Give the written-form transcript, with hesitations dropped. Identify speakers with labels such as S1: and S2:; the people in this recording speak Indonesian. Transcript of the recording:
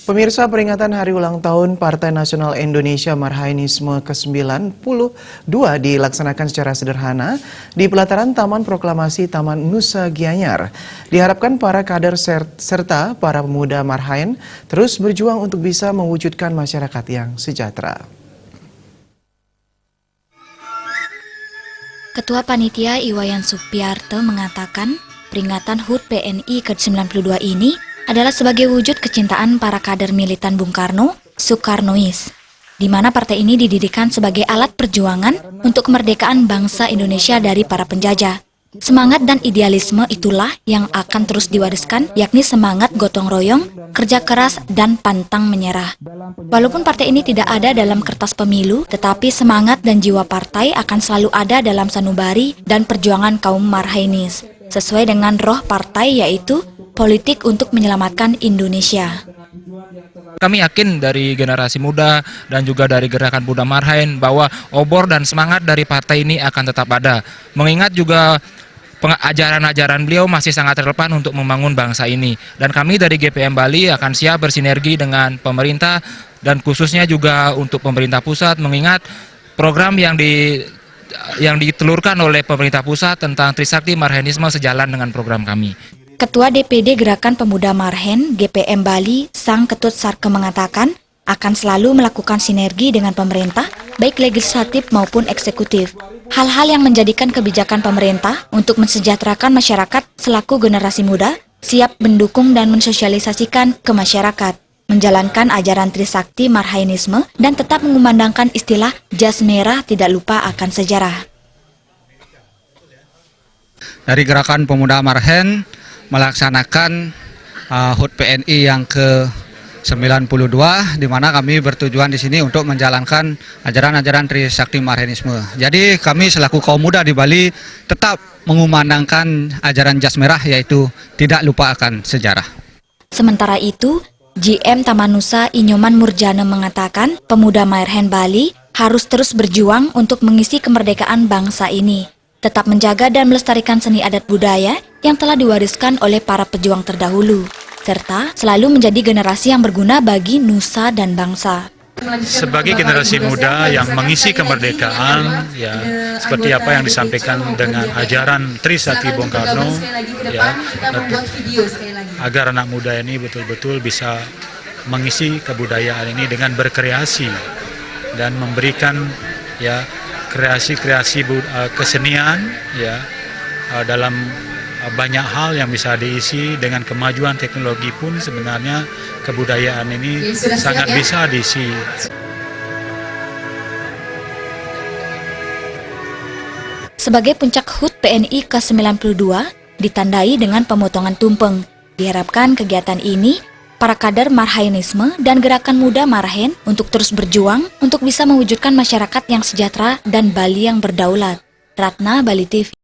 S1: Pemirsa, peringatan Hari Ulang Tahun Partai Nasional Indonesia Marhainisme ke-92 dilaksanakan secara sederhana di pelataran Taman Proklamasi Taman Nusa Gianyar. Diharapkan para kader serta para pemuda Marhain terus berjuang untuk bisa mewujudkan masyarakat yang sejahtera.
S2: Ketua Panitia Iwayan Supiarto mengatakan peringatan HUT PNI ke-92 ini adalah sebagai wujud kecintaan para kader militan Bung Karno, Soekarnois, di mana partai ini didirikan sebagai alat perjuangan untuk kemerdekaan bangsa Indonesia dari para penjajah. Semangat dan idealisme itulah yang akan terus diwariskan, yakni semangat gotong royong, kerja keras, dan pantang menyerah. Walaupun partai ini tidak ada dalam kertas pemilu, tetapi semangat dan jiwa partai akan selalu ada dalam sanubari dan perjuangan kaum Marhainis, sesuai dengan roh partai yaitu politik untuk menyelamatkan Indonesia.
S3: Kami yakin dari generasi muda dan juga dari gerakan Buddha Marhain bahwa obor dan semangat dari partai ini akan tetap ada. Mengingat juga ajaran-ajaran beliau masih sangat relevan untuk membangun bangsa ini. Dan kami dari GPM Bali akan siap bersinergi dengan pemerintah dan khususnya juga untuk pemerintah pusat, mengingat program yang ditelurkan oleh pemerintah pusat tentang Trisakti Marhainisme sejalan dengan program kami.
S2: Ketua DPD Gerakan Pemuda Marhain GPM Bali, Sang Ketut Sarke mengatakan akan selalu melakukan sinergi dengan pemerintah, baik legislatif maupun eksekutif. Hal-hal yang menjadikan kebijakan pemerintah untuk mensejahterakan masyarakat selaku generasi muda, siap mendukung dan mensosialisasikan ke masyarakat, menjalankan ajaran Trisakti Marhainisme, dan tetap mengumandangkan istilah jas merah tidak lupa akan sejarah.
S4: Dari Gerakan Pemuda Marhain melaksanakan HUT PNI yang ke-92, di mana kami bertujuan di sini untuk menjalankan ajaran-ajaran Trisakti Marhainisme. Jadi kami selaku kaum muda di Bali tetap mengumandangkan ajaran jas merah, yaitu tidak lupa akan sejarah.
S2: Sementara itu, GM Taman Nusa Inyoman Murjana mengatakan pemuda Marhain Bali harus terus berjuang untuk mengisi kemerdekaan bangsa ini, tetap menjaga dan melestarikan seni adat budaya yang telah diwariskan oleh para pejuang terdahulu, serta selalu menjadi generasi yang berguna bagi nusa dan bangsa.
S5: Sebagai generasi muda yang mengisi kemerdekaan, ya seperti apa yang disampaikan dengan ajaran Trisakti Bung Karno, ya, agar anak muda ini betul-betul bisa mengisi kebudayaan ini dengan berkreasi dan memberikan ya kreasi-kreasi kesenian ya dalam banyak hal yang bisa diisi. Dengan kemajuan teknologi pun sebenarnya kebudayaan ini sangat bisa diisi.
S2: Sebagai puncak HUT PNI ke-92 ditandai dengan pemotongan tumpeng. Diharapkan kegiatan ini para kader Marhainisme dan Gerakan Muda Marhain untuk terus berjuang untuk bisa mewujudkan masyarakat yang sejahtera dan Bali yang berdaulat. Ratna, Bali TV.